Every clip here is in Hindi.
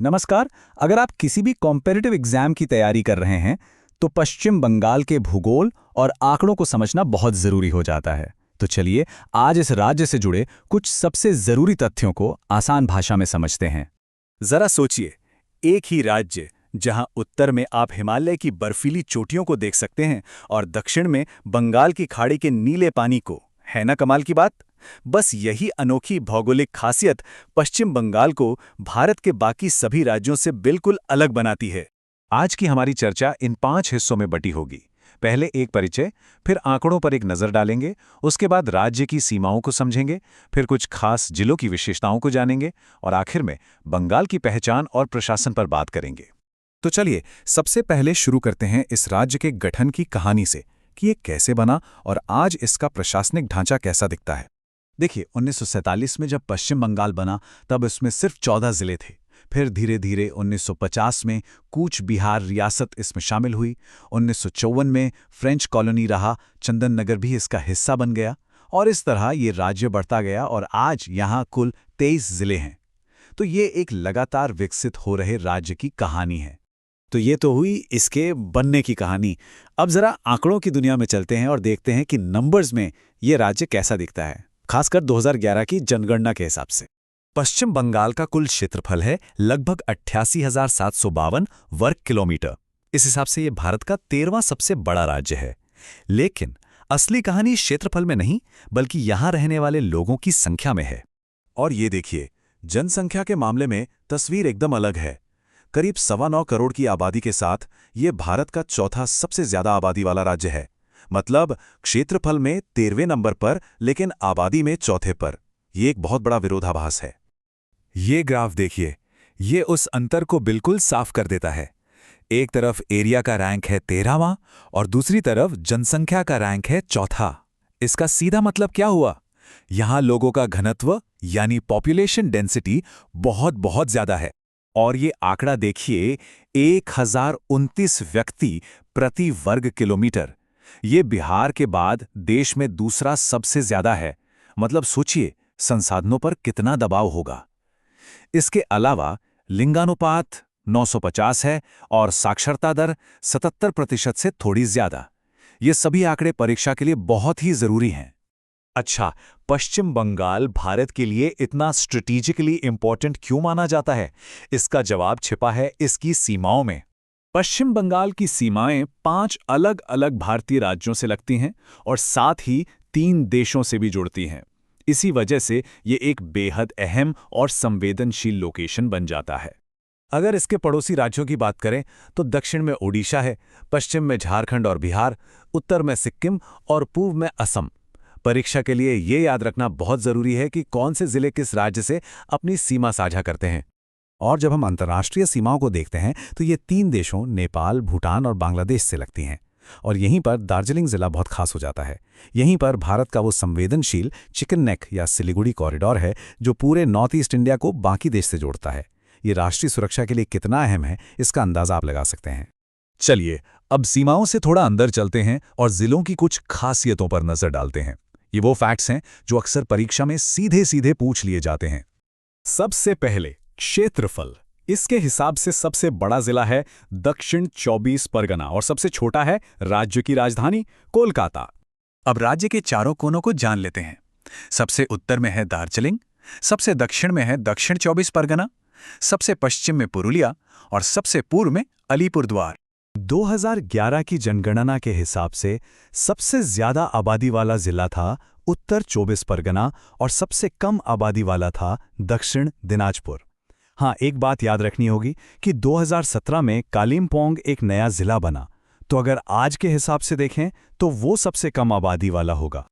नमस्कार। अगर आप किसी भी कॉम्पिटिटिव एग्जाम की तैयारी कर रहे हैं तो पश्चिम बंगाल के भूगोल और आंकड़ों को समझना बहुत जरूरी हो जाता है। तो चलिए आज इस राज्य से जुड़े कुछ सबसे जरूरी तथ्यों को आसान भाषा में समझते हैं। जरा सोचिए, एक ही राज्य जहां उत्तर में आप हिमालय की बर्फीली चोटियों को देख सकते हैं और दक्षिण में बंगाल की खाड़ी के नीले पानी को, है ना कमाल की बात। बस यही अनोखी भौगोलिक खासियत पश्चिम बंगाल को भारत के बाकी सभी राज्यों से बिल्कुल अलग बनाती है। आज की हमारी चर्चा इन 5 हिस्सों में बटी होगी। पहले एक परिचय, फिर आंकड़ों पर एक नज़र डालेंगे, उसके बाद राज्य की सीमाओं को समझेंगे, फिर कुछ खास जिलों की विशेषताओं को जानेंगे और आखिर में बंगाल की पहचान और प्रशासन पर बात करेंगे। तो चलिए सबसे पहले शुरू करते हैं इस राज्य के गठन की कहानी से कि ये कैसे बना और आज इसका प्रशासनिक ढांचा कैसा दिखता है। देखिए, 1947 में जब पश्चिम बंगाल बना तब इसमें सिर्फ 14 जिले थे। फिर धीरे धीरे 1950 में कूच बिहार रियासत इसमें शामिल हुई। 1954 में फ्रेंच कॉलोनी रहा चंदन नगर भी इसका हिस्सा बन गया और इस तरह ये राज्य बढ़ता गया और आज यहाँ कुल 23 जिले हैं। तो ये एक लगातार विकसित हो रहे राज्य की कहानी है। तो ये तो हुई इसके बनने की कहानी। अब जरा आंकड़ों की दुनिया में चलते हैं और देखते हैं कि नंबर्स में ये राज्य कैसा दिखता है, खासकर 2011 की जनगणना के हिसाब से। पश्चिम बंगाल का कुल क्षेत्रफल है लगभग 88,752 वर्ग किलोमीटर। इस हिसाब से ये भारत का 13वां सबसे बड़ा राज्य है। लेकिन असली कहानी क्षेत्रफल में नहीं बल्कि यहाँ रहने वाले लोगों की संख्या में है। और ये देखिए, जनसंख्या के मामले में तस्वीर एकदम अलग है। करीब 9.25 करोड़ की आबादी के साथ ये भारत का चौथा सबसे ज्यादा आबादी वाला राज्य है। मतलब क्षेत्रफल में 13वें नंबर पर लेकिन आबादी में चौथे पर। ये एक बहुत बड़ा विरोधाभास है। ये ग्राफ देखिए, ये उस अंतर को बिल्कुल साफ कर देता है। एक तरफ एरिया का रैंक है 13वां और दूसरी तरफ जनसंख्या का रैंक है चौथा। इसका सीधा मतलब क्या हुआ? यहां लोगों का घनत्व यानी पॉपुलेशन डेंसिटी बहुत बहुत ज्यादा है। और ये आंकड़ा देखिए, 1029 व्यक्ति प्रति वर्ग किलोमीटर। ये बिहार के बाद देश में दूसरा सबसे ज्यादा है। मतलब सोचिए संसाधनों पर कितना दबाव होगा। इसके अलावा लिंगानुपात 950 है और साक्षरता दर 77% से थोड़ी ज्यादा। ये सभी आंकड़े परीक्षा के लिए बहुत ही जरूरी हैं। अच्छा, पश्चिम बंगाल भारत के लिए इतना स्ट्रेटेजिकली इंपॉर्टेंट क्यों माना जाता है? इसका जवाब छिपा है इसकी सीमाओं में। पश्चिम बंगाल की सीमाएं 5 अलग अलग भारतीय राज्यों से लगती हैं और साथ ही 3 देशों से भी जुड़ती हैं। इसी वजह से ये एक बेहद अहम और संवेदनशील लोकेशन बन जाता है। अगर इसके पड़ोसी राज्यों की बात करें तो दक्षिण में ओडिशा है, पश्चिम में झारखंड और बिहार, उत्तर में सिक्किम और पूर्व में असम। परीक्षा के लिए ये याद रखना बहुत जरूरी है कि कौन से जिले किस राज्य से अपनी सीमा साझा करते हैं। और जब हम अंतर्राष्ट्रीय सीमाओं को देखते हैं तो ये 3 देशों नेपाल, भूटान और बांग्लादेश से लगती हैं। और यहीं पर दार्जिलिंग जिला बहुत खास हो जाता है। यहीं पर भारत का वो संवेदनशील चिकन नेक या सिलीगुड़ी कॉरिडोर है जो पूरे नॉर्थ ईस्ट इंडिया को बाकी देश से जोड़ता है। ये राष्ट्रीय सुरक्षा के लिए कितना अहम है इसका अंदाजा आप लगा सकते हैं। चलिए अब सीमाओं से थोड़ा अंदर चलते हैं और जिलों की कुछ खासियतों पर नजर डालते हैं। ये वो फैक्ट्स हैं जो अक्सर परीक्षा में सीधे सीधे पूछ लिए जाते हैं। सबसे पहले क्षेत्रफल। इसके हिसाब से सबसे बड़ा जिला है दक्षिण 24 परगना और सबसे छोटा है राज्य की राजधानी कोलकाता। अब राज्य के चारों कोनों को जान लेते हैं। सबसे उत्तर में है दार्जिलिंग, सबसे दक्षिण में है दक्षिण 24 परगना, सबसे पश्चिम में पुरुलिया और सबसे पूर्व में अलीपुरद्वार। 2011 की जनगणना के हिसाब से सबसे ज्यादा आबादी वाला जिला था उत्तर 24 परगना और सबसे कम आबादी वाला था दक्षिण दिनाजपुर। हाँ, एक बात याद रखनी होगी कि 2017 में कालिम्पोंग एक नया जिला बना, तो अगर आज के हिसाब से देखें तो वो सबसे कम आबादी वाला होगा।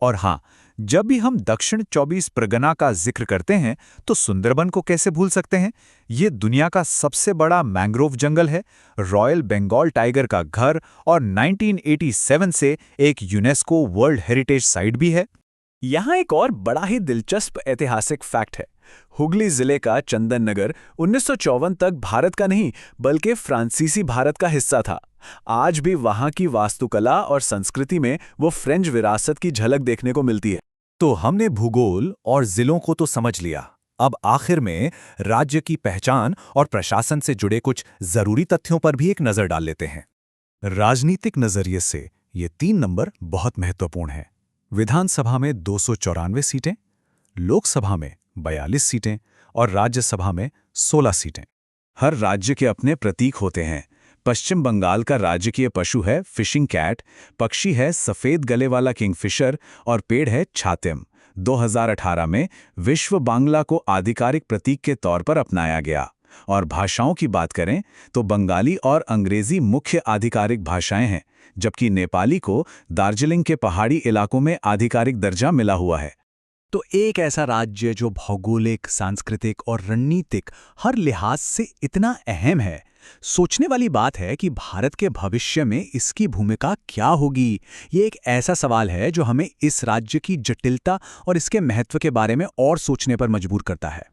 और हाँ, जब भी हम दक्षिण 24 परगना का जिक्र करते हैं तो सुंदरबन को कैसे भूल सकते हैं? ये दुनिया का सबसे बड़ा मैंग्रोव जंगल है, रॉयल बंगाल टाइगर का घर और 1987 से एक यूनेस्को वर्ल्ड हेरिटेज साइट भी है। यहाँ एक और बड़ा ही दिलचस्प ऐतिहासिक फैक्ट है। हुगली जिले का चंदन नगर 1954 तक भारत का नहीं बल्कि फ्रांसीसी भारत का हिस्सा था। आज भी वहाँ की वास्तुकला और संस्कृति में वो फ्रेंच विरासत की झलक देखने को मिलती है। तो हमने भूगोल और जिलों को तो समझ लिया। अब आखिर में राज्य की पहचान और प्रशासन से जुड़े कुछ जरूरी तथ्यों पर भी एक नजर डाल लेते हैं। राजनीतिक नजरिए से ये 3 नंबर बहुत महत्वपूर्ण है। विधानसभा में 294 सीटें, लोकसभा में 42 सीटें और राज्यसभा में 16 सीटें। हर राज्य के अपने प्रतीक होते हैं। पश्चिम बंगाल का राजकीय पशु है फिशिंग कैट, पक्षी है सफेद गले वाला किंगफिशर और पेड़ है छातिम। 2018 में विश्व बांग्ला को आधिकारिक प्रतीक के तौर पर अपनाया गया। और भाषाओं की बात करें तो बंगाली और अंग्रेजी मुख्य आधिकारिक भाषाएं हैं, जबकि नेपाली को दार्जिलिंग के पहाड़ी इलाकों में आधिकारिक दर्जा मिला हुआ है। तो एक ऐसा राज्य जो भौगोलिक, सांस्कृतिक और रणनीतिक हर लिहाज से इतना अहम है, सोचने वाली बात है कि भारत के भविष्य में इसकी भूमिका क्या होगी। ये एक ऐसा सवाल है जो हमें इस राज्य की जटिलता और इसके महत्व के बारे में और सोचने पर मजबूर करता है।